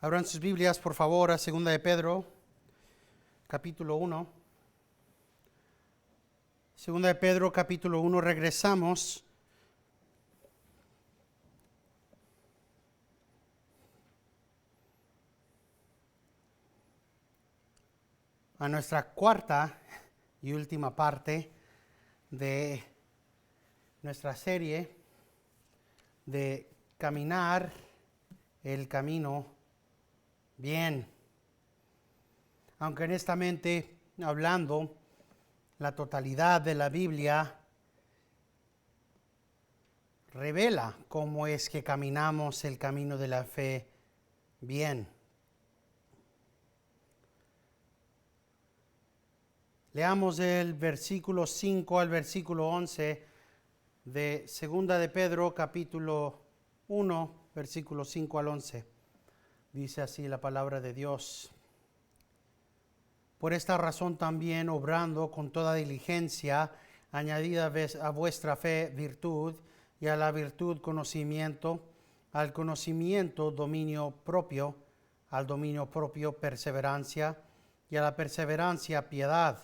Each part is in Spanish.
Abran sus Biblias, por favor, a 2 de Pedro, capítulo 1. 2 de Pedro, capítulo 1, regresamos a nuestra cuarta y última parte de nuestra serie de caminar el camino bien. Aunque honestamente hablando, la totalidad de la Biblia revela cómo es que caminamos el camino de la fe bien. Leamos el versículo 5 al versículo 11 de 2 de Pedro, capítulo 1, versículo 5 al 11. Dice así la palabra de Dios. Por esta razón también, obrando con toda diligencia, añadida a vuestra fe virtud, y a la virtud conocimiento, al conocimiento dominio propio, al dominio propio perseverancia, y a la perseverancia piedad,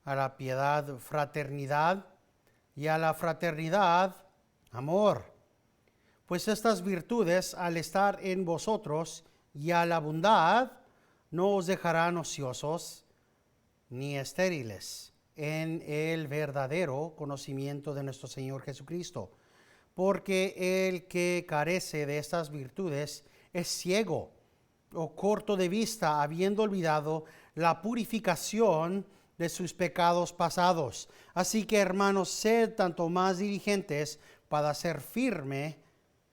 a la piedad fraternidad, y a la fraternidad amor. Pues estas virtudes, al estar en vosotros y a la bondad, no os dejarán ociosos ni estériles en el verdadero conocimiento de nuestro Señor Jesucristo. Porque el que carece de estas virtudes es ciego o corto de vista, habiendo olvidado la purificación de sus pecados pasados. Así que, hermanos, sed tanto más diligentes para hacer firme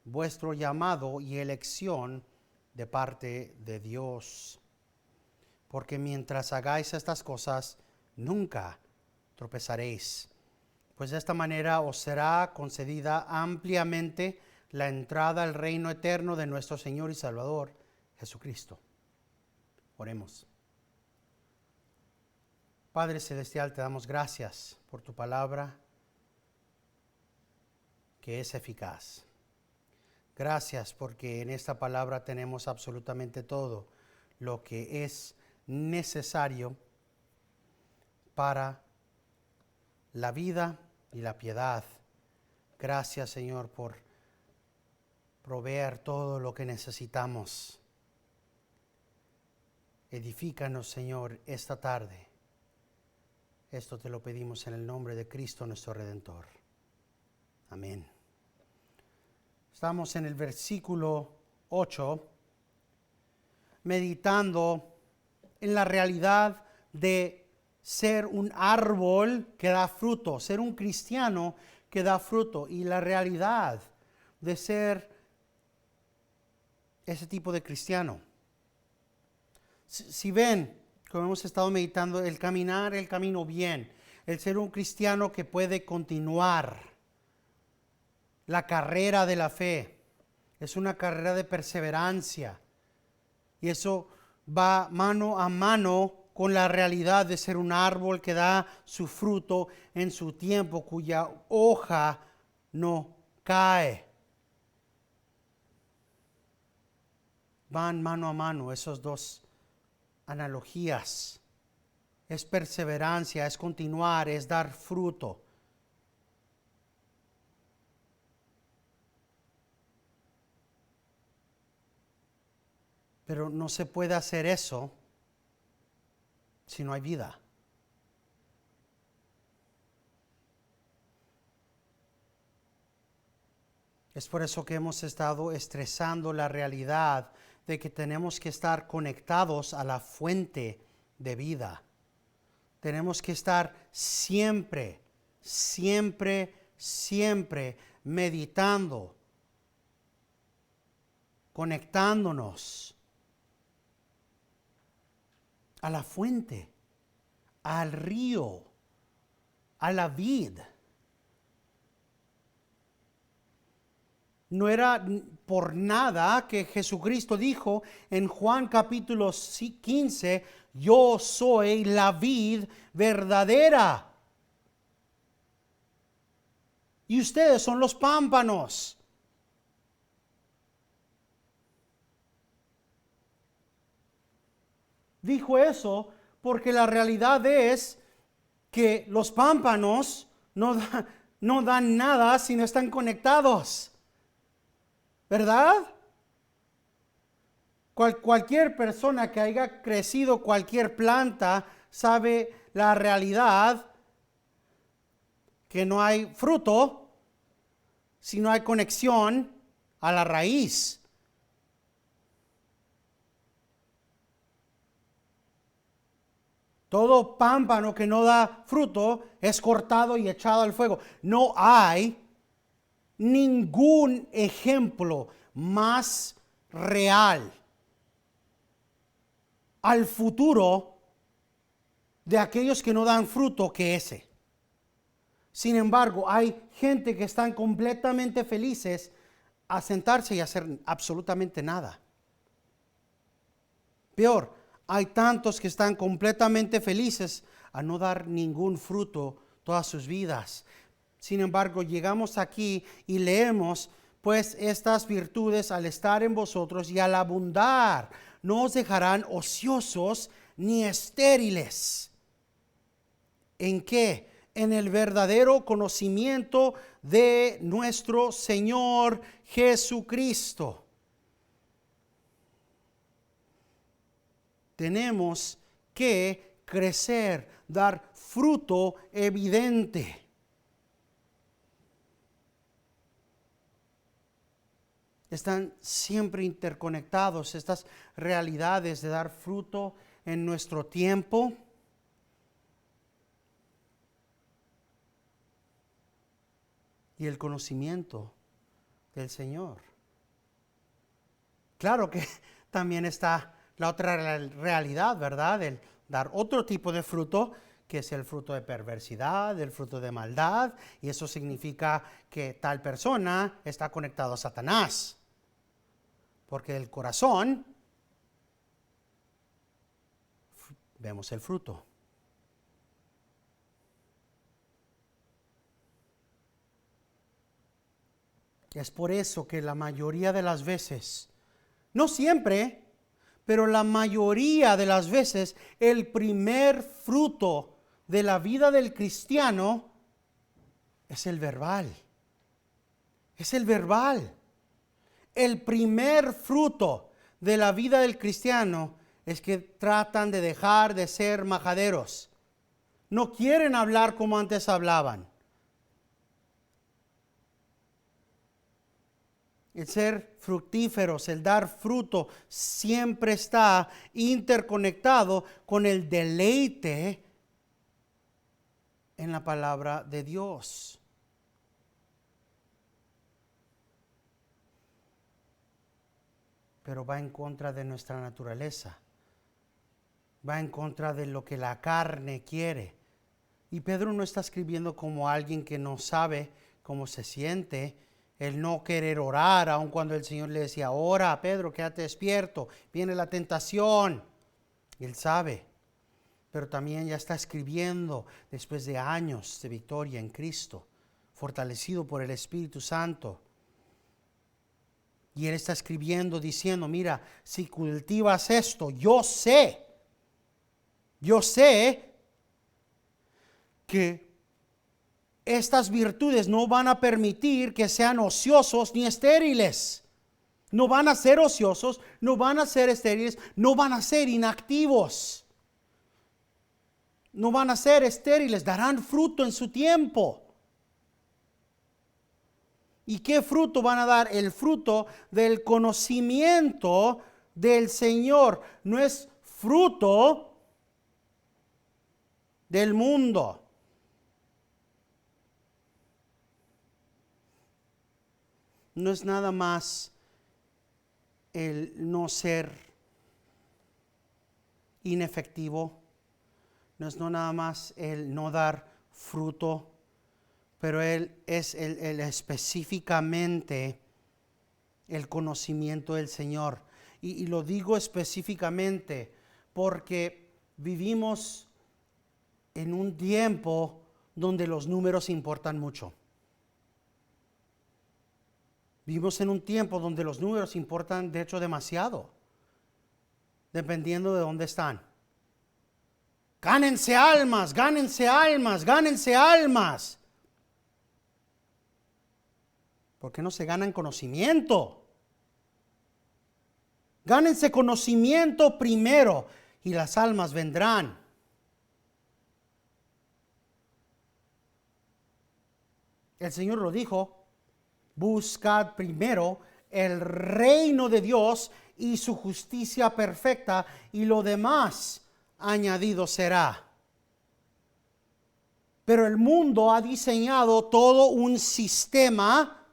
vuestro llamado y elección de parte de Dios. Porque mientras hagáis estas cosas, nunca tropezaréis. Pues de esta manera os será concedida ampliamente la entrada al reino eterno de nuestro Señor y Salvador, Jesucristo. Oremos. Padre Celestial, te damos gracias por tu palabra, que es eficaz. Gracias porque en esta palabra tenemos absolutamente todo lo que es necesario para la vida y la piedad. Gracias, Señor, por proveer todo lo que necesitamos. Edifícanos, Señor, esta tarde. Esto te lo pedimos en el nombre de Cristo, nuestro Redentor. Amén. Estamos en el versículo 8, meditando en la realidad de ser un árbol que da fruto, ser un cristiano que da fruto, y la realidad de ser ese tipo de cristiano. Si ven, como hemos estado meditando, el caminar el camino bien, el ser un cristiano que puede continuar la carrera de la fe, es una carrera de perseverancia, y eso va mano a mano con la realidad de ser un árbol que da su fruto en su tiempo, cuya hoja no cae. Van mano a mano esas dos analogías. Es perseverancia, es continuar, es dar fruto. Pero no se puede hacer eso si no hay vida. Es por eso que hemos estado estresando la realidad de que tenemos que estar conectados a la fuente de vida. Tenemos que estar siempre meditando, conectándonos a la fuente, al río, a la vid. No era por nada que Jesucristo dijo en Juan capítulo 15, yo soy la vid verdadera, y ustedes son los pámpanos. dijo eso porque la realidad es que los pámpanos no dan nada si no están conectados, ¿verdad? Cualquier persona que haya crecido cualquier planta sabe la realidad que no hay fruto si no hay conexión a la raíz. Todo pámpano que no da fruto es cortado y echado al fuego. No hay ningún ejemplo más real al futuro de aquellos que no dan fruto que ese. Sin embargo, hay gente que están completamente felices a sentarse y hacer absolutamente nada. Peor, hay tantos que están completamente felices a no dar ningún fruto todas sus vidas. Sin embargo, llegamos aquí y leemos, pues estas virtudes al estar en vosotros y al abundar, no os dejarán ociosos ni estériles. ¿En qué? En el verdadero conocimiento de nuestro Señor Jesucristo. Tenemos que crecer, dar fruto evidente. Están siempre interconectados estas realidades de dar fruto en nuestro tiempo. Y el conocimiento del Señor. Claro que también está la otra realidad, ¿verdad? El dar otro tipo de fruto, que es el fruto de perversidad, el fruto de maldad, y eso significa que tal persona está conectado a Satanás. Porque el corazón, vemos el fruto. Es por eso que la mayoría de las veces, no siempre, pero la mayoría de las veces, el primer fruto de la vida del cristiano es el verbal. Es el verbal. El primer fruto de la vida del cristiano es que tratan de dejar de ser majaderos. No quieren hablar como antes hablaban. El ser fructíferos, el dar fruto, siempre está interconectado con el deleite en la palabra de Dios. Pero va en contra de nuestra naturaleza. Va en contra de lo que la carne quiere. Y Pedro no está escribiendo como alguien que no sabe cómo se siente, el no querer orar, aun cuando el Señor le decía, ora, Pedro, quédate despierto, viene la tentación. Él sabe, pero también ya está escribiendo después de años de victoria en Cristo, fortalecido por el Espíritu Santo. Y él está escribiendo diciendo, mira, si cultivas esto, yo sé que estas virtudes no van a permitir que sean ociosos ni estériles. No van a ser ociosos, no van a ser estériles, no van a ser inactivos. No van a ser estériles, darán fruto en su tiempo. ¿Y qué fruto van a dar? El fruto del conocimiento del Señor. No es fruto del mundo. No es nada más el no ser inefectivo, no es nada más el no dar fruto, pero él es el específicamente el conocimiento del Señor. Y lo digo específicamente porque vivimos en un tiempo donde los números importan mucho. Vivimos en un tiempo donde los números importan, de hecho, demasiado, dependiendo de dónde están. Gánense almas, gánense almas, gánense almas. ¿Por qué no se ganan conocimiento? Gánense conocimiento primero y las almas vendrán. El Señor lo dijo, buscad primero el reino de Dios y su justicia perfecta, y lo demás añadido será. Pero el mundo ha diseñado todo un sistema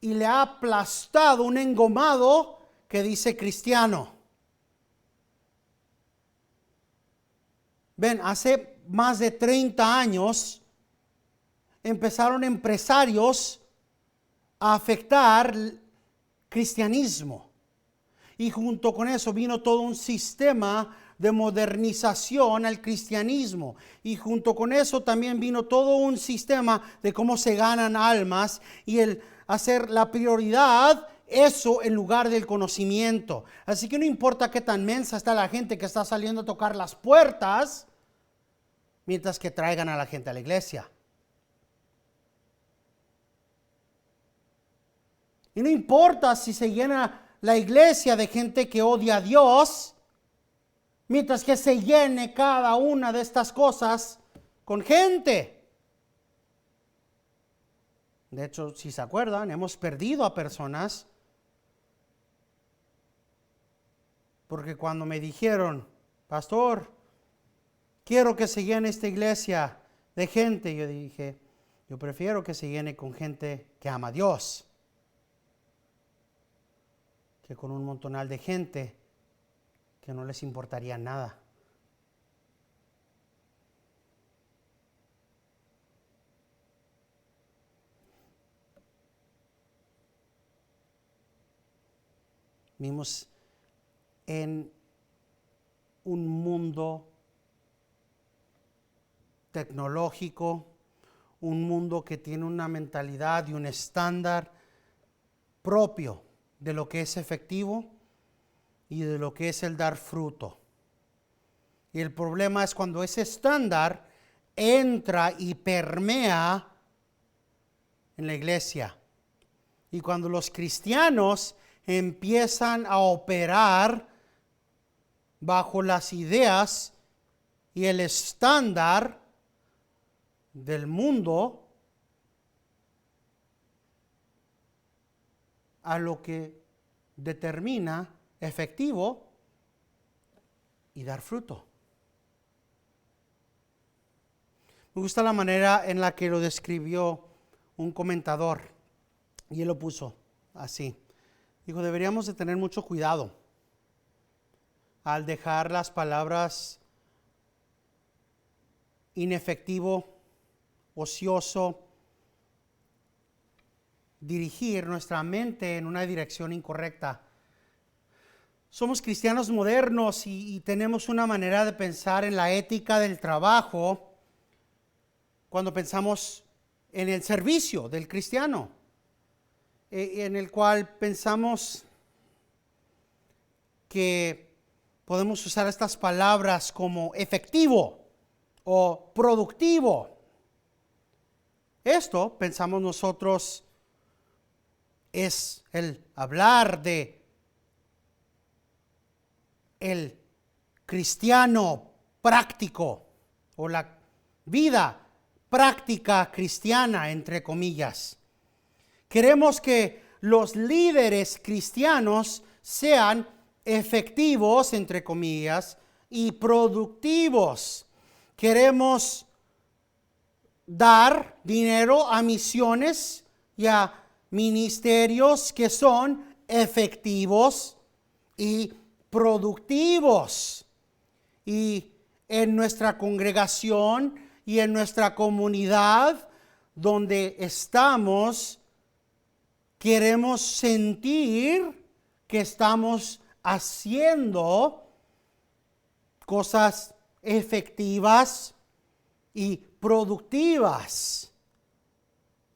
y le ha aplastado un engomado que dice cristiano. Ven, hace más de 30 años empezaron empresarios a afectar el cristianismo. Y junto con eso vino todo un sistema de modernización al cristianismo. Y junto con eso también vino todo un sistema de cómo se ganan almas y el hacer la prioridad eso en lugar del conocimiento. Así que no importa qué tan mensa está la gente que está saliendo a tocar las puertas, mientras que traigan a la gente a la iglesia. Y no importa si se llena la iglesia de gente que odia a Dios, mientras que se llene cada una de estas cosas con gente. De hecho, si se acuerdan, hemos perdido a personas porque cuando me dijeron, pastor, quiero que se llene esta iglesia de gente, yo dije, yo prefiero que se llene con gente que ama a Dios, que con un montonal de gente que no les importaría nada. Vivimos en un mundo tecnológico, un mundo que tiene una mentalidad y un estándar propio de lo que es efectivo y de lo que es el dar fruto. Y el problema es cuando ese estándar entra y permea en la iglesia. Y cuando los cristianos empiezan a operar bajo las ideas y el estándar del mundo, a lo que determina efectivo y dar fruto. Me gusta la manera en la que lo describió un comentador, y él lo puso así. Dijo, deberíamos de tener mucho cuidado al dejar las palabras inefectivo, ocioso, dirigir nuestra mente en una dirección incorrecta. Somos cristianos modernos y tenemos una manera de pensar en la ética del trabajo cuando pensamos en el servicio del cristiano, en el cual pensamos que podemos usar estas palabras como efectivo o productivo. Esto, pensamos nosotros, es el hablar de el cristiano práctico o la vida práctica cristiana, entre comillas. Queremos que los líderes cristianos sean efectivos, entre comillas, y productivos. Queremos dar dinero a misiones y a ministerios que son efectivos y productivos. Y en nuestra congregación y en nuestra comunidad donde estamos, queremos sentir que estamos haciendo cosas efectivas y productivas.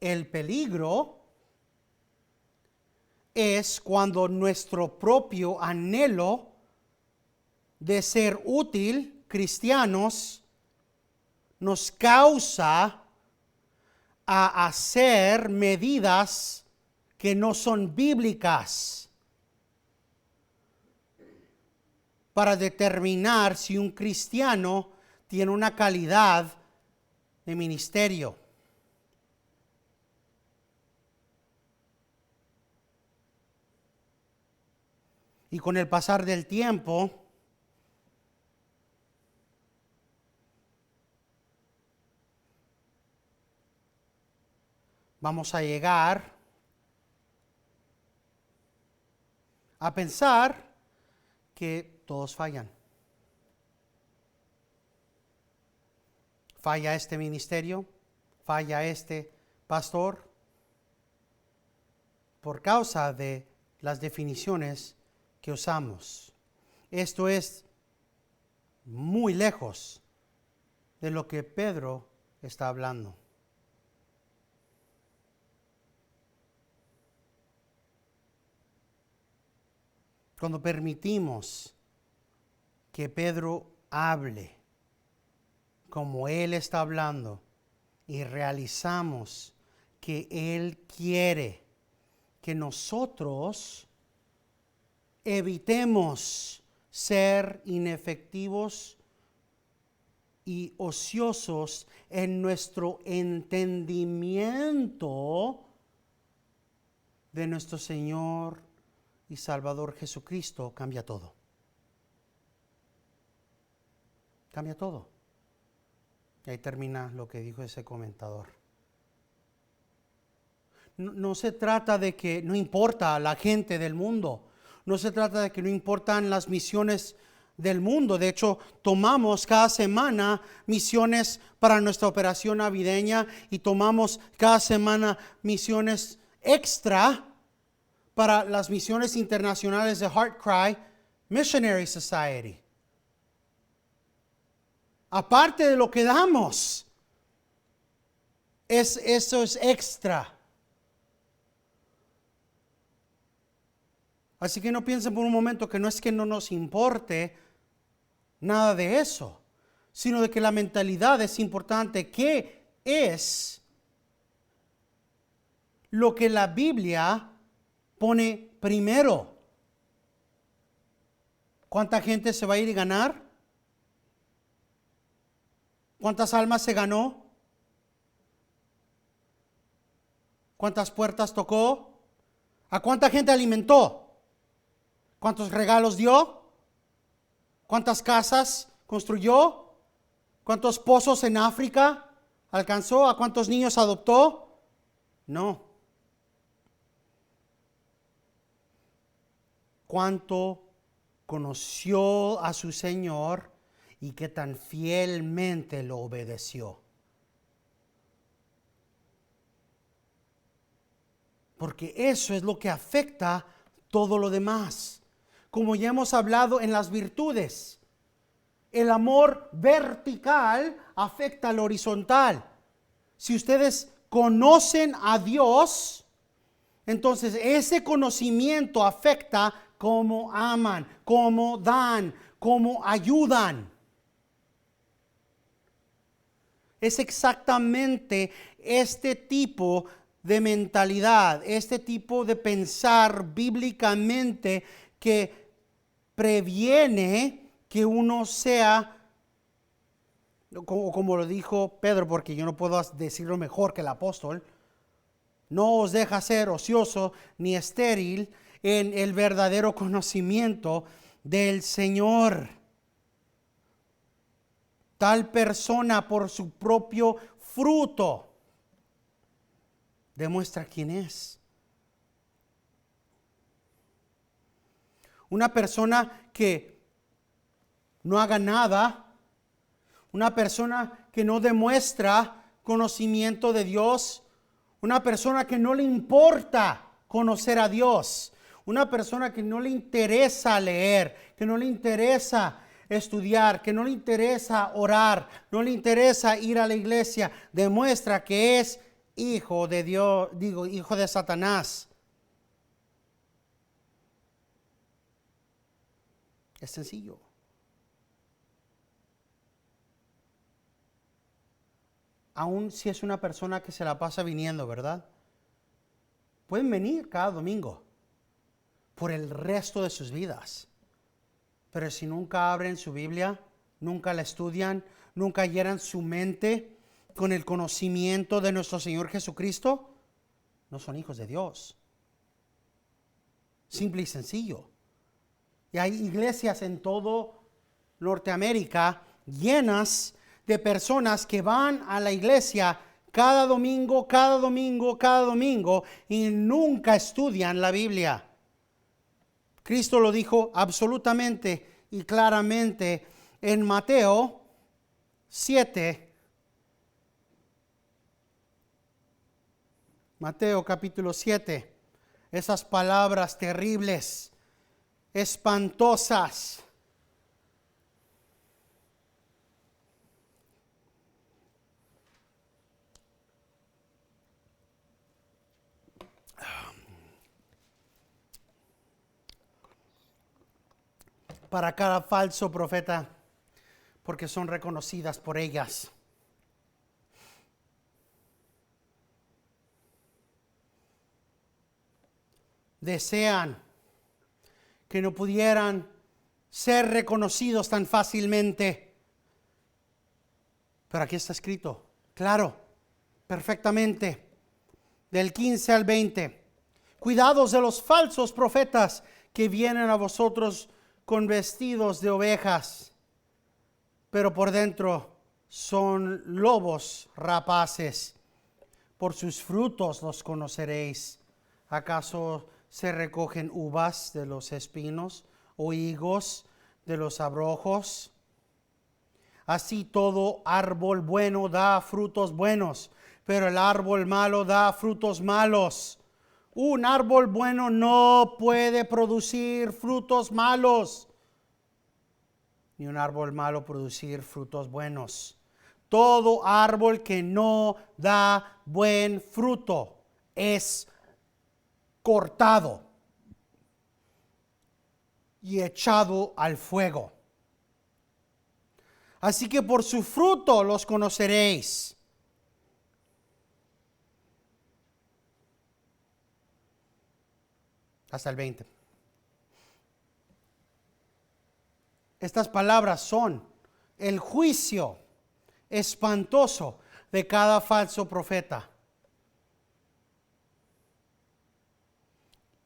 El peligro es cuando nuestro propio anhelo de ser útil, cristianos, nos causa a hacer medidas que no son bíblicas para determinar si un cristiano tiene una calidad de ministerio. Y con el pasar del tiempo, vamos a llegar a pensar que todos fallan. Falla este ministerio, falla este pastor, por causa de las definiciones que usamos. Esto es muy lejos de lo que Pedro está hablando. Cuando permitimos que Pedro hable como él está hablando y realizamos que él quiere que nosotros evitemos ser inefectivos y ociosos en nuestro entendimiento de nuestro Señor y Salvador Jesucristo, cambia todo. Cambia todo. Y ahí termina lo que dijo ese comentador. No se trata de que no importa a la gente del mundo. No se trata de que no importan las misiones del mundo. De hecho, tomamos cada semana misiones para nuestra operación navideña y tomamos cada semana misiones extra para las misiones internacionales de Heart Cry Missionary Society. Aparte de lo que damos, eso es extra. Así que no piensen por un momento que no es que no nos importe nada de eso, sino de que la mentalidad es importante. ¿Qué es lo que la Biblia pone primero? ¿Cuánta gente se va a ir y ganar? ¿Cuántas almas se ganó? ¿Cuántas puertas tocó? ¿A cuánta gente alimentó? ¿Cuántos regalos dio? ¿Cuántas casas construyó? ¿Cuántos pozos en África alcanzó? ¿A cuántos niños adoptó? No. ¿Cuánto conoció a su Señor y qué tan fielmente lo obedeció? Porque eso es lo que afecta todo lo demás. Como ya hemos hablado en las virtudes, el amor vertical afecta al horizontal. Si ustedes conocen a Dios, entonces ese conocimiento afecta cómo aman, cómo dan, cómo ayudan. Es exactamente este tipo de mentalidad, este tipo de pensar bíblicamente que previene que uno sea, como lo dijo Pedro, porque yo no puedo decirlo mejor que el apóstol, no os deja ser ocioso ni estéril en el verdadero conocimiento del Señor. Tal persona por su propio fruto demuestra quién es. Una persona que no haga nada, una persona que no demuestra conocimiento de Dios, una persona que no le importa conocer a Dios, una persona que no le interesa leer, que no le interesa estudiar, que no le interesa orar, no le interesa ir a la iglesia, demuestra que es hijo de Dios, hijo de Satanás. Es sencillo. aun si es una persona que se la pasa viniendo, ¿verdad? Pueden venir cada domingo por el resto de sus vidas. Pero si nunca abren su Biblia, nunca la estudian, nunca llenan su mente con el conocimiento de nuestro Señor Jesucristo, no son hijos de Dios. Simple y sencillo. Y hay iglesias en todo Norteamérica llenas de personas que van a la iglesia cada domingo y nunca estudian la Biblia. Cristo lo dijo absolutamente y claramente en Mateo 7. Mateo capítulo 7. Esas palabras terribles, espantosas. Para cada falso profeta, porque son reconocidas por ellas. Desean que no pudieran ser reconocidos tan fácilmente. Pero aquí está escrito, claro, perfectamente, del 15 al 20. Cuidados de los falsos profetas que vienen a vosotros con vestidos de ovejas, pero por dentro son lobos rapaces. Por sus frutos los conoceréis. ¿Acaso se recogen uvas de los espinos o higos de los abrojos? Así todo árbol bueno da frutos buenos, pero el árbol malo da frutos malos. Un árbol bueno no puede producir frutos malos, ni un árbol malo producir frutos buenos. Todo árbol que no da buen fruto es cortado y echado al fuego. Así que por su fruto los conoceréis. Hasta el 20. Estas palabras son el juicio espantoso de cada falso profeta.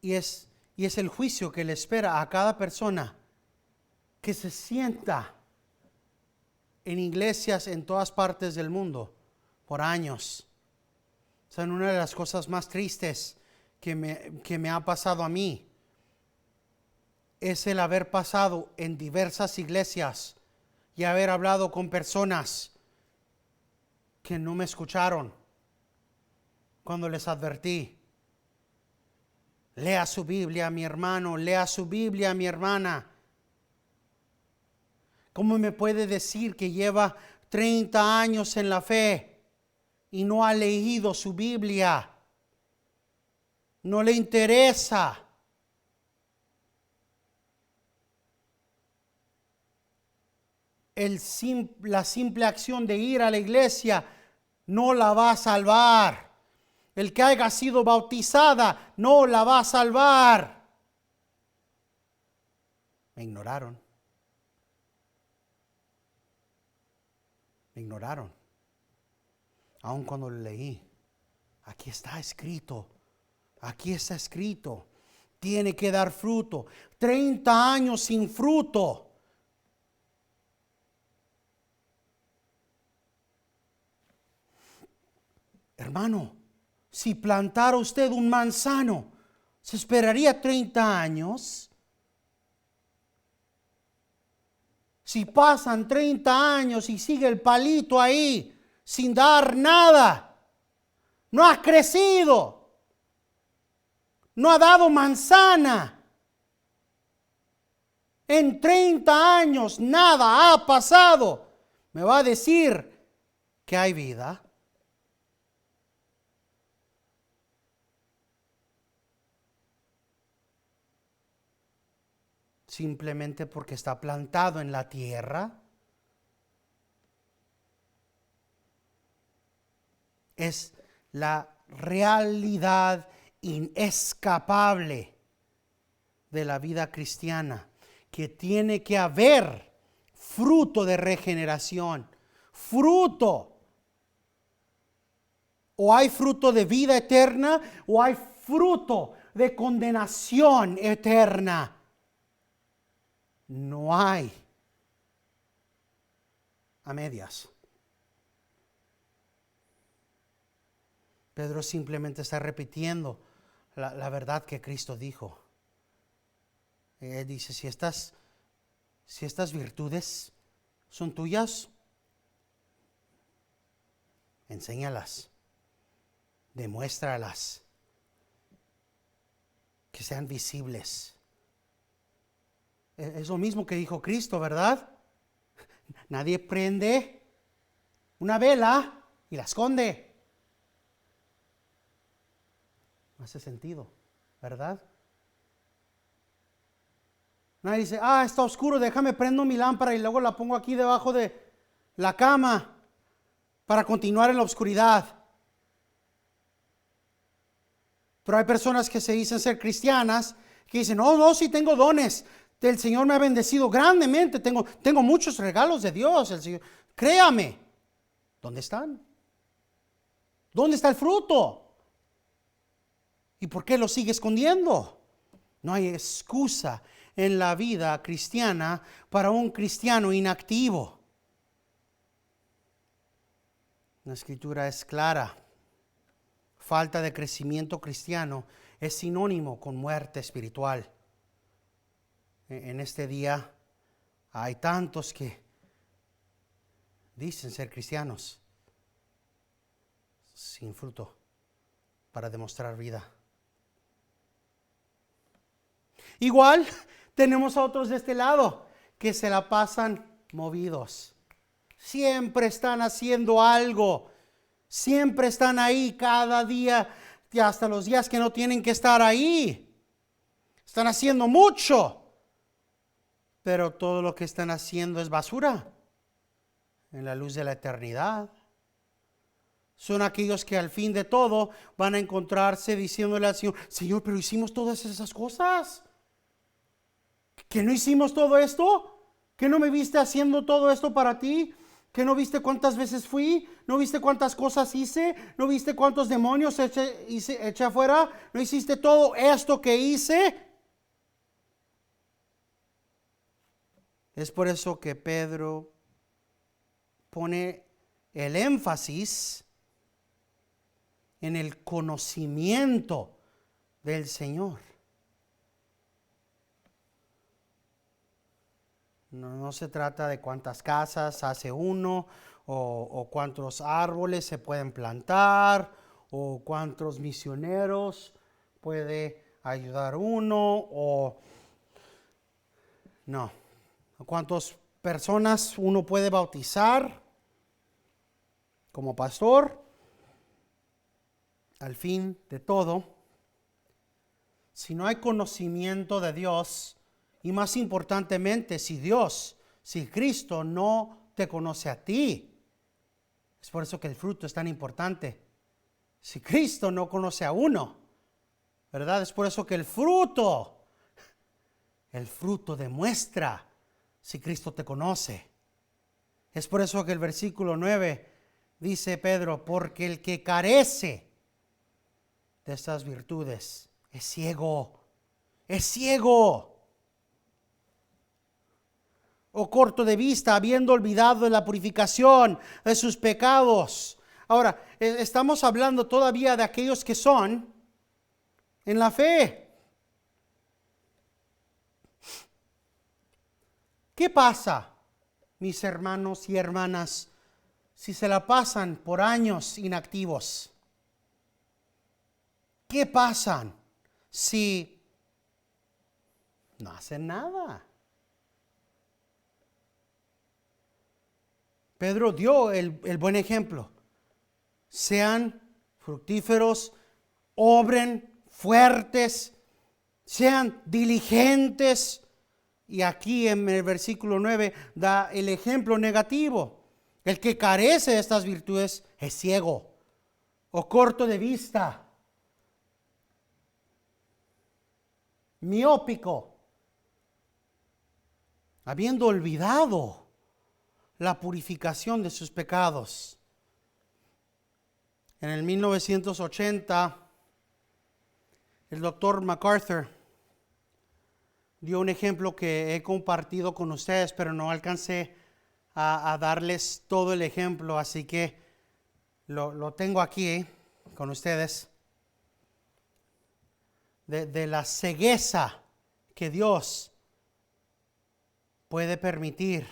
Y es el juicio que le espera a cada persona que se sienta en iglesias en todas partes del mundo por años. Son una de las cosas más tristes que me ha pasado a mí. Es el haber pasado en diversas iglesias y haber hablado con personas que no me escucharon cuando les advertí. Lea su Biblia, mi hermano, lea su Biblia, mi hermana. ¿Cómo me puede decir que lleva 30 años en la fe y no ha leído su Biblia? No le interesa. La simple acción de ir a la iglesia no la va a salvar. El que haya sido bautizada no la va a salvar. Me ignoraron. Me ignoraron. Aun cuando lo leí. Aquí está escrito. Aquí está escrito. Tiene que dar fruto. 30 años sin fruto. Hermano, si plantara usted un manzano, ¿se esperaría 30 años? Si pasan 30 años y sigue el palito ahí sin dar nada, no ha crecido, no ha dado manzana. En 30 años nada ha pasado. ¿Me va a decir que hay vida? Simplemente porque está plantado en la tierra. es la realidad inescapable de la vida cristiana, que tiene que haber fruto de regeneración, fruto. O hay fruto de vida eterna o hay fruto de condenación eterna. No hay a medias. Pedro simplemente está repitiendo la verdad que Cristo dijo. Él dice, si estas virtudes son tuyas, enséñalas, demuéstralas, que sean visibles. Es lo mismo que dijo Cristo, ¿verdad? Nadie prende una vela y la esconde. No hace sentido, ¿verdad? Nadie dice, está oscuro, déjame prendo mi lámpara y luego la pongo aquí debajo de la cama para continuar en la oscuridad. Pero hay personas que se dicen ser cristianas que dicen, no, sí tengo dones. El Señor me ha bendecido grandemente. Tengo muchos regalos de Dios. El Señor, créame. ¿Dónde están? ¿Dónde está el fruto? ¿Y por qué lo sigue escondiendo? No hay excusa en la vida cristiana para un cristiano inactivo. La escritura es clara. Falta de crecimiento cristiano es sinónimo con muerte espiritual. En este día hay tantos que dicen ser cristianos sin fruto para demostrar vida. Igual tenemos a otros de este lado que se la pasan movidos. Siempre están haciendo algo. Siempre están ahí cada día y hasta los días que no tienen que estar ahí. Están haciendo mucho. Pero todo lo que están haciendo es basura en la luz de la eternidad. Son aquellos que al fin de todo van a encontrarse diciéndole al Señor, Señor, pero hicimos todas esas cosas. ¿Que no hicimos todo esto? ¿Que no me viste haciendo todo esto para ti? ¿Que no viste cuántas veces fui? ¿No viste cuántas cosas hice? ¿No viste cuántos demonios eché afuera? ¿No hiciste todo esto que hice? Es por eso que Pedro pone el énfasis en el conocimiento del Señor. No se trata de cuántas casas hace uno, o cuántos árboles se pueden plantar, o cuántos misioneros puede ayudar uno, o no. ¿Cuántas personas uno puede bautizar como pastor? Al fin de todo, si no hay conocimiento de Dios, y más importantemente, si Cristo no te conoce a ti, es por eso que el fruto es tan importante. Si Cristo no conoce a uno, ¿verdad? Es por eso que el fruto demuestra si Cristo te conoce. Es por eso que el versículo 9 dice Pedro, porque el que carece de estas virtudes es ciego, o corto de vista, habiendo olvidado de la purificación de sus pecados. Ahora, estamos hablando todavía de aquellos que son en la fe. ¿Qué pasa, mis hermanos y hermanas, si se la pasan por años inactivos? ¿Qué pasa si no hacen nada? Pedro dio el buen ejemplo. Sean fructíferos, obren fuertes, sean diligentes. Y aquí en el versículo 9 da el ejemplo negativo. El que carece de estas virtudes es ciego. o corto de vista, miópico, habiendo olvidado la purificación de sus pecados. En el 1980, el doctor MacArthur dio un ejemplo que he compartido con ustedes, pero no alcancé a darles todo el ejemplo, así que lo tengo aquí con ustedes. De la cegueza que Dios puede permitir.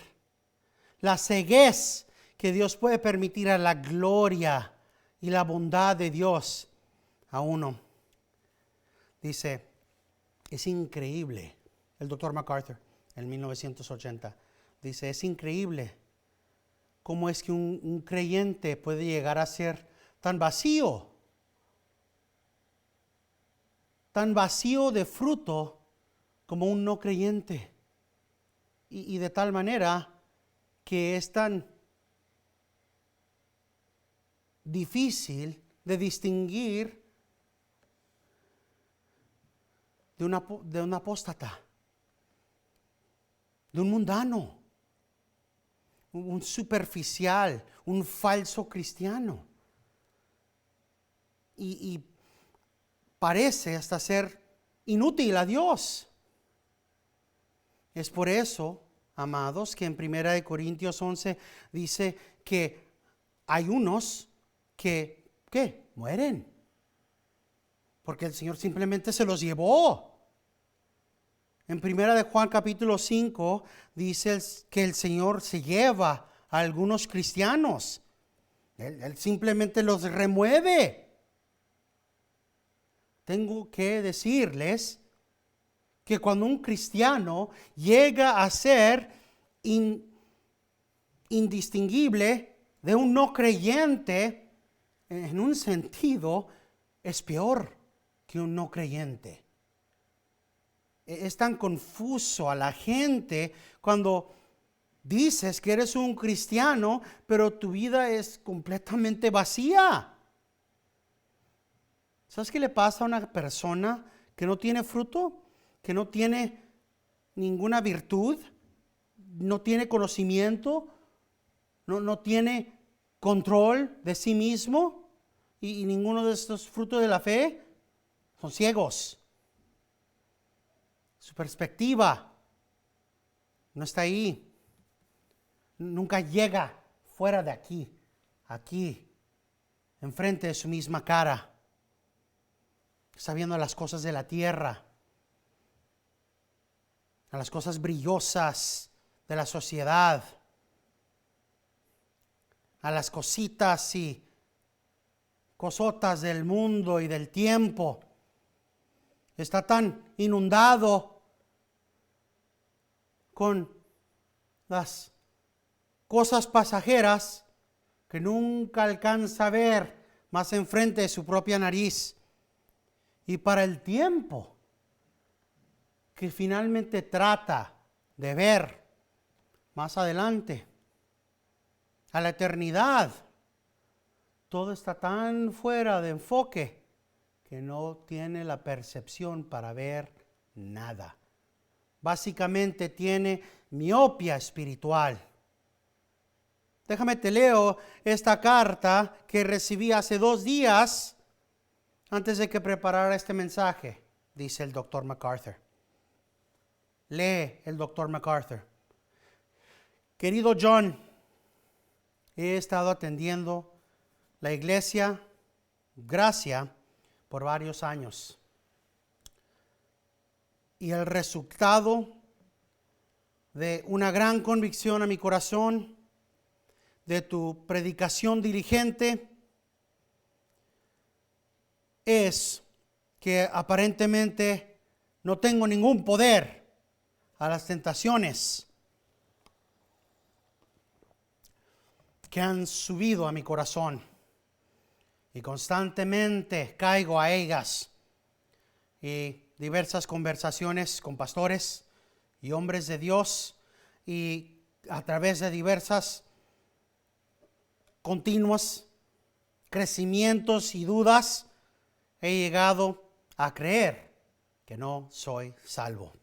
La ceguez que Dios puede permitir a la gloria y la bondad de Dios a uno. Dice, es increíble. El doctor MacArthur, en 1980, dice, es increíble cómo es que un creyente puede llegar a ser tan vacío de fruto como un no creyente. Y de tal manera que es tan difícil de distinguir de un apóstata, de un mundano, un superficial, un falso cristiano. Y parece hasta ser inútil a Dios. Es por eso, amados, que en 1 Corintios 11 dice que hay unos que mueren, porque el Señor simplemente se los llevó. En 1 Juan capítulo 5 dice que el Señor se lleva a algunos cristianos. Él simplemente los remueve. Tengo que decirles que cuando un cristiano llega a ser indistinguible de un no creyente, en un sentido es peor que un no creyente. Es tan confuso a la gente cuando dices que eres un cristiano, pero tu vida es completamente vacía. ¿Sabes qué le pasa a una persona que no tiene fruto? Que no tiene ninguna virtud, no tiene conocimiento, no tiene control de sí mismo y ninguno de estos frutos de la fe son ciegos. Su perspectiva no está ahí. Nunca llega fuera de aquí, enfrente de su misma cara. Está viendo las cosas de la tierra, a las cosas brillosas de la sociedad, a las cositas y cosotas del mundo y del tiempo. Está tan inundado con las cosas pasajeras que nunca alcanza a ver más enfrente de su propia nariz. Y para el tiempo que finalmente trata de ver más adelante, a la eternidad, todo está tan fuera de enfoque que no tiene la percepción para ver nada. Básicamente tiene miopía espiritual. Déjame te leo esta carta que recibí hace 2 días antes de que preparara este mensaje, dice el doctor MacArthur. Lee el doctor MacArthur. Querido John, he estado atendiendo la iglesia Gracia por varios años. Y el resultado de una gran convicción a mi corazón, de tu predicación diligente, es que aparentemente no tengo ningún poder a las tentaciones que han subido a mi corazón y constantemente caigo a ellas. Y diversas conversaciones con pastores y hombres de Dios y a través de diversas continuas crecimientos y dudas, he llegado a creer que no soy salvo.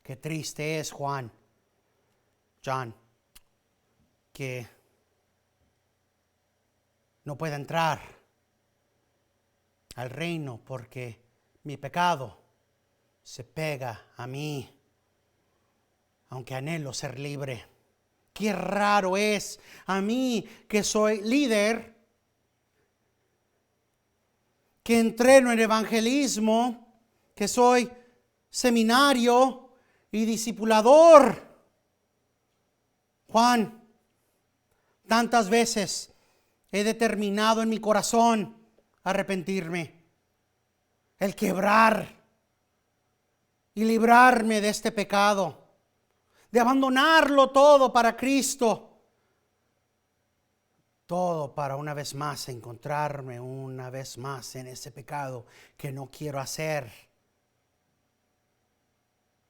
Qué triste es, John, que no pueda entrar al reino porque mi pecado se pega a mí, aunque anhelo ser libre. Qué raro es a mí, que soy líder, que entreno en evangelismo, que soy seminario y discipulador. Juan, tantas veces he determinado en mi corazón arrepentirme, el quebrar y librarme de este pecado, de abandonarlo todo para Cristo. Todo para una vez más encontrarme una vez más en ese pecado que no quiero hacer.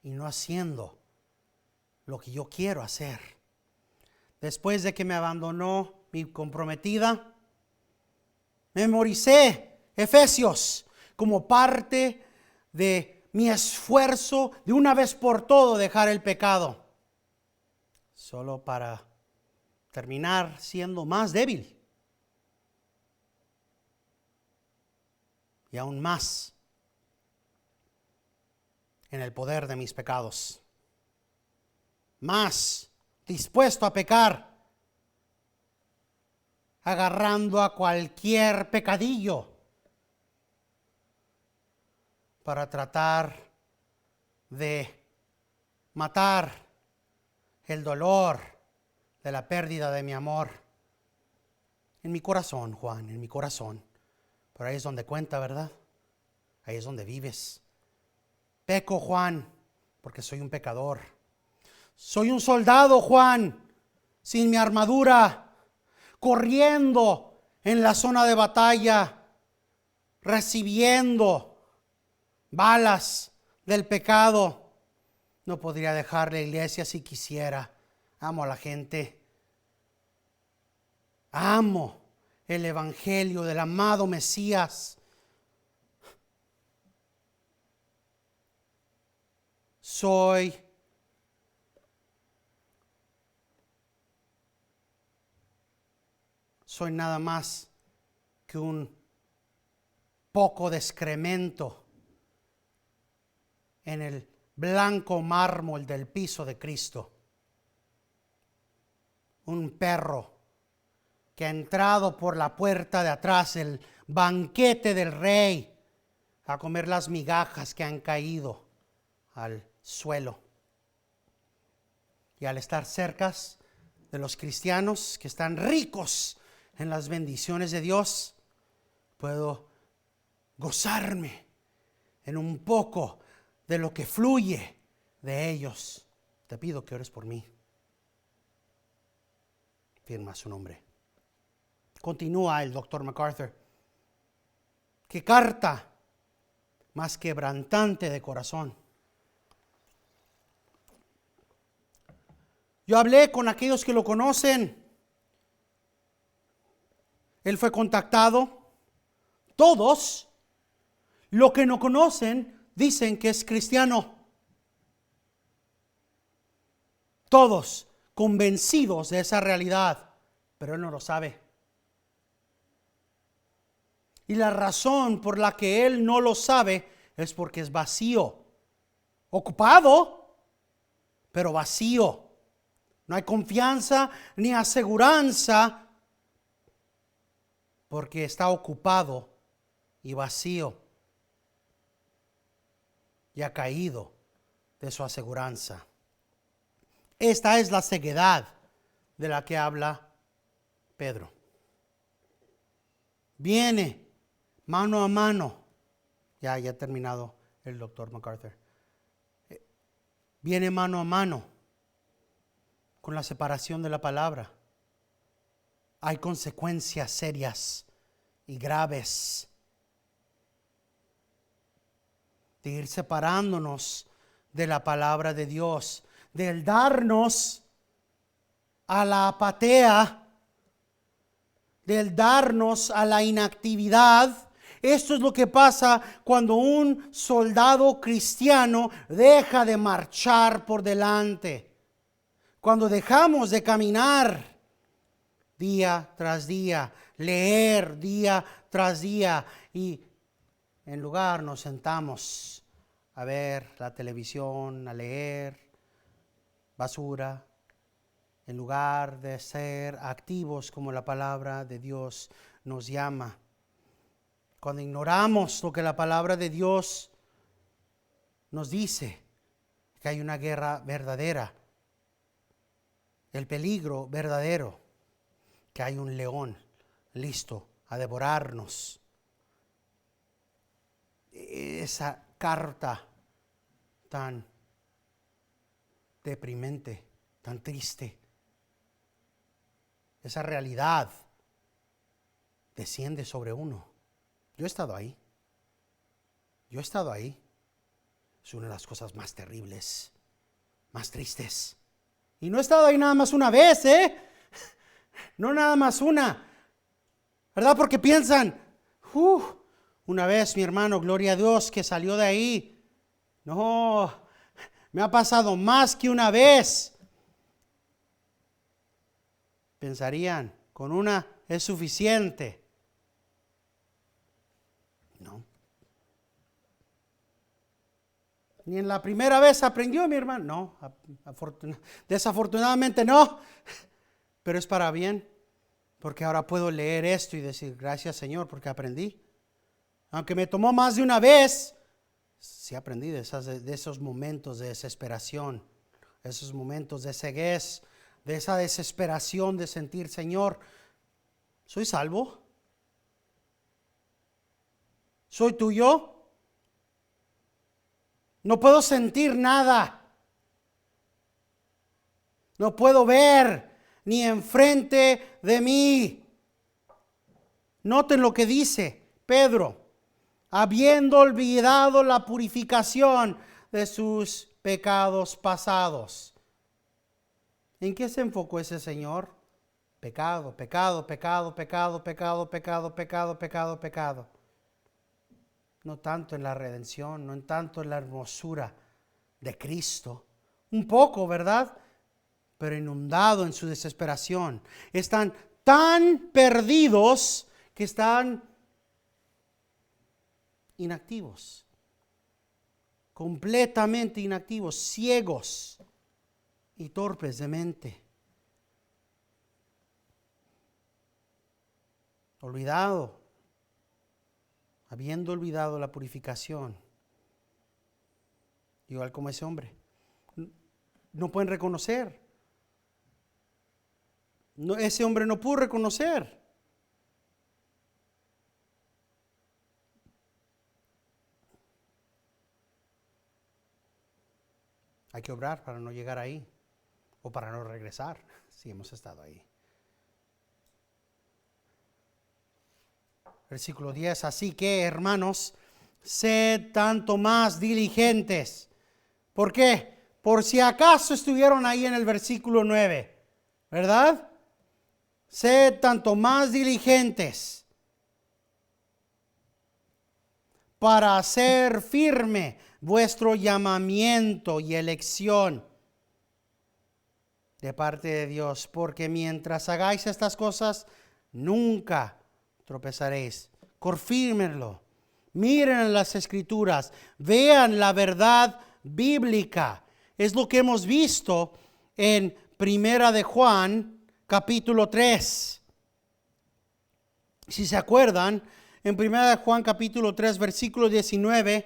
Y no haciendo lo que yo quiero hacer. Después de que me abandonó mi comprometida, memoricé Efesios como parte de mi esfuerzo de una vez por todo dejar el pecado. Solo para terminar siendo más débil. Y aún más en el poder de mis pecados. Más dispuesto a pecar, agarrando a cualquier pecadillo para tratar de matar el dolor de la pérdida de mi amor. En mi corazón, Juan, en mi corazón. Pero ahí es donde cuenta, ¿verdad? Ahí es donde vives. Peco, Juan, porque soy un pecador. Soy un soldado, Juan, sin mi armadura, corriendo en la zona de batalla, recibiendo balas del pecado. No podría dejar la iglesia si quisiera. Amo a la gente. Amo el evangelio del amado Mesías. Soy nada más que un poco de excremento en el blanco mármol del piso de Cristo. Un perro que ha entrado por la puerta de atrás, el banquete del rey, a comer las migajas que han caído al suelo. Y al estar cerca de los cristianos que están ricos en las bendiciones de Dios, puedo gozarme en un poco de lo que fluye de ellos. Te pido que ores por mí. Firma su nombre. Continúa el doctor MacArthur. Qué carta más quebrantante de corazón. Yo hablé con aquellos que lo conocen. Él fue contactado. Todos los que no conocen dicen que es cristiano. Todos convencidos de esa realidad, pero él no lo sabe. Y la razón por la que él no lo sabe es porque es vacío. Ocupado, pero vacío. No hay confianza ni aseguranza porque está ocupado y vacío. Y ha caído de su aseguranza. Esta es la ceguedad de la que habla Pedro. Viene mano a mano. Ya ha terminado el doctor MacArthur. Viene mano a mano con la separación de la palabra. Hay consecuencias serias y graves de ir separándonos de la palabra de Dios, del darnos a la apatía, del darnos a la inactividad. Esto es lo que pasa cuando un soldado cristiano deja de marchar por delante. Cuando dejamos de caminar día tras día, leer día tras día y en lugar nos sentamos a ver la televisión, a leer basura, en lugar de ser activos como la palabra de Dios nos llama. Cuando ignoramos lo que la palabra de Dios nos dice, que hay una guerra verdadera, el peligro verdadero, que hay un león listo a devorarnos. Esa carta tan deprimente, tan triste, esa realidad desciende sobre uno. Yo he estado ahí. Es una de las cosas más terribles, más tristes. Y no he estado ahí nada más una vez, No nada más una. ¿Verdad? Porque piensan, una vez mi hermano, gloria a Dios, que salió de ahí. No, me ha pasado más que una vez. Pensarían, con una es suficiente. No. Ni en la primera vez aprendió mi hermano. No, desafortunadamente no. Pero es para bien, porque ahora puedo leer esto y decir, gracias Señor, porque aprendí. Aunque me tomó más de una vez, sí aprendí de esos momentos de desesperación, esos momentos de ceguez, de esa desesperación de sentir, Señor, ¿soy salvo? ¿Soy tuyo? No puedo sentir nada. No puedo ver ni enfrente de mí. Noten lo que dice Pedro. Habiendo olvidado la purificación de sus pecados pasados. ¿En qué se enfocó ese señor? Pecado, pecado, pecado, pecado, pecado, pecado, pecado, pecado, pecado. No tanto en la redención, no tanto en la hermosura de Cristo. Un poco, ¿verdad? Pero inundado en su desesperación. Están tan perdidos que están inactivos. Completamente inactivos, ciegos y torpes de mente. Habiendo olvidado la purificación, igual como ese hombre, no pueden reconocer. No, ese hombre no pudo reconocer. Hay que obrar para no llegar ahí o para no regresar si hemos estado ahí. Versículo 10, así que hermanos, sed tanto más diligentes. ¿Por qué? Por si acaso estuvieron ahí en el versículo 9, ¿verdad? Sed tanto más diligentes para hacer firme vuestro llamamiento y elección de parte de Dios, porque mientras hagáis estas cosas, nunca tropezaréis. Confírmenlo. Miren las escrituras, vean la verdad bíblica. Es lo que hemos visto en Primera de Juan, capítulo 3. Si se acuerdan, en Primera de Juan, capítulo 3, versículo 19,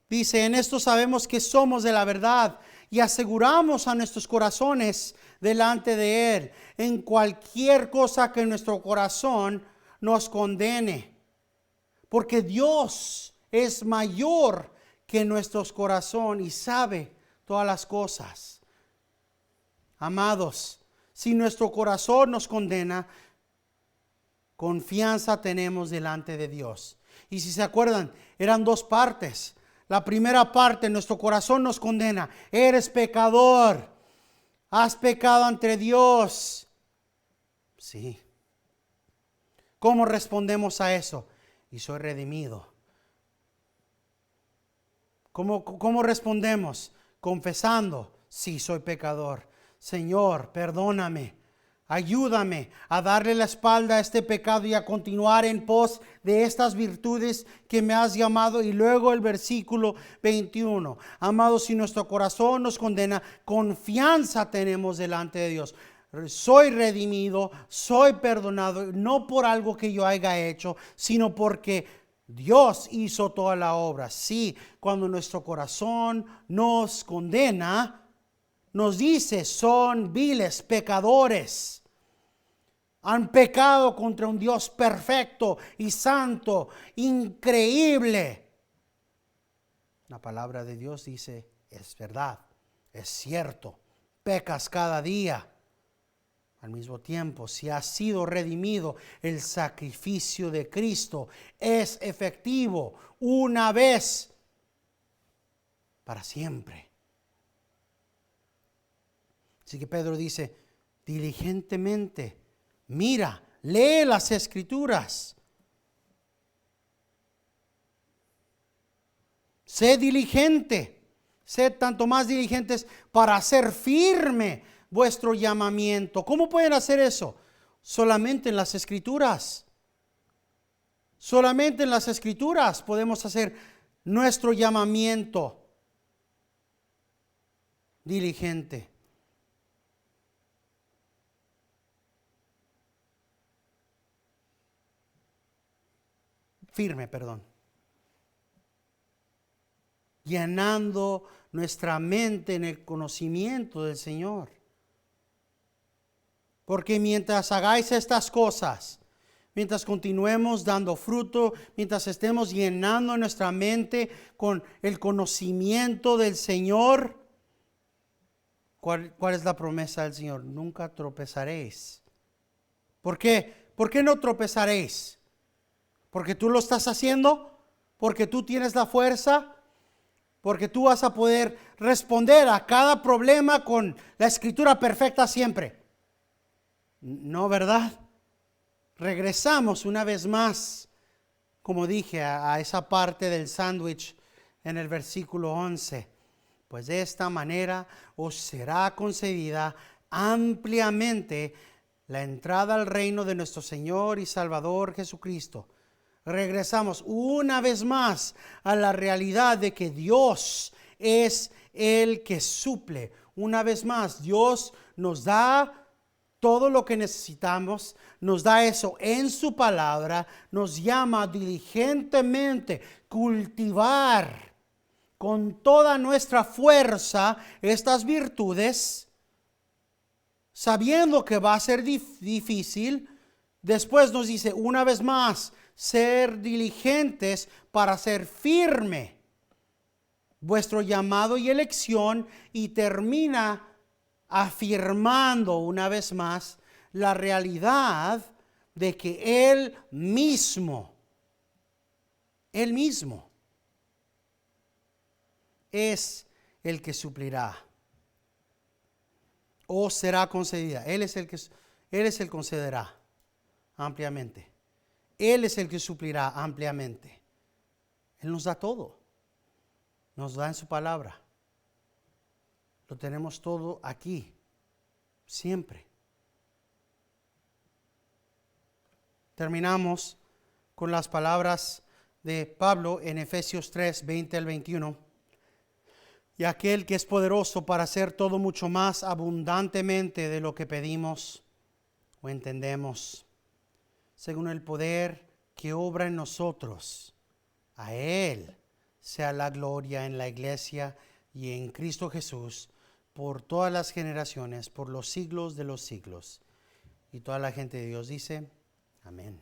dice, en esto sabemos que somos de la verdad y aseguramos a nuestros corazones delante de Él en cualquier cosa que nuestro corazón nos condene. Porque Dios es mayor que nuestro corazón y sabe todas las cosas. Amados, si nuestro corazón nos condena, confianza tenemos delante de Dios. Y si se acuerdan, eran dos partes. La primera parte, nuestro corazón nos condena. Eres pecador. Has pecado ante Dios. Sí. ¿Cómo respondemos a eso? Y soy redimido. ¿Cómo respondemos? Confesando, sí, soy pecador. Señor, perdóname. Ayúdame a darle la espalda a este pecado y a continuar en pos de estas virtudes que me has llamado. Y luego el versículo 21. Amados, si nuestro corazón nos condena, confianza tenemos delante de Dios. Soy redimido, soy perdonado, no por algo que yo haya hecho, sino porque Dios hizo toda la obra. Sí, cuando nuestro corazón nos condena, nos dice, son viles pecadores. Han pecado contra un Dios perfecto y santo, increíble. La palabra de Dios dice, es verdad, es cierto, pecas cada día. Al mismo tiempo, si has sido redimido, el sacrificio de Cristo es efectivo una vez para siempre. Así que Pedro dice, diligentemente, mira, lee las Escrituras. Sé diligente, sed tanto más diligentes para hacer firme vuestro llamamiento. ¿Cómo pueden hacer eso? Solamente en las Escrituras. Solamente en las Escrituras podemos hacer nuestro llamamiento diligente. Firme, perdón. Llenando nuestra mente en el conocimiento del Señor. Porque mientras hagáis estas cosas, mientras continuemos dando fruto, mientras estemos llenando nuestra mente con el conocimiento del Señor, ¿cuál es la promesa del Señor? Nunca tropezaréis. ¿Por qué? ¿Por qué no tropezaréis? ¿Porque tú lo estás haciendo? ¿Porque tú tienes la fuerza? ¿Porque tú vas a poder responder a cada problema con la escritura perfecta siempre? No, ¿verdad? Regresamos una vez más, como dije, a esa parte del sándwich en el versículo 11. Pues de esta manera os será concedida ampliamente la entrada al reino de nuestro Señor y Salvador Jesucristo. Regresamos una vez más a la realidad de que Dios es el que suple. Una vez más, Dios nos da todo lo que necesitamos, nos da eso en su palabra, nos llama diligentemente cultivar con toda nuestra fuerza estas virtudes, sabiendo que va a ser difícil. Después nos dice una vez más, ser diligentes para ser firme vuestro llamado y elección, y termina afirmando una vez más la realidad de que Él mismo es el que suplirá o será concedida. Él es el que concederá ampliamente. Él es el que suplirá ampliamente. Él nos da todo. Nos da en su palabra. Lo tenemos todo aquí, siempre. Terminamos con las palabras de Pablo en Efesios 3, 20 al 21. Y aquel que es poderoso para hacer todo mucho más abundantemente de lo que pedimos o entendemos, según el poder que obra en nosotros, a Él sea la gloria en la iglesia y en Cristo Jesús, por todas las generaciones, por los siglos de los siglos. Y toda la gente de Dios dice, amén.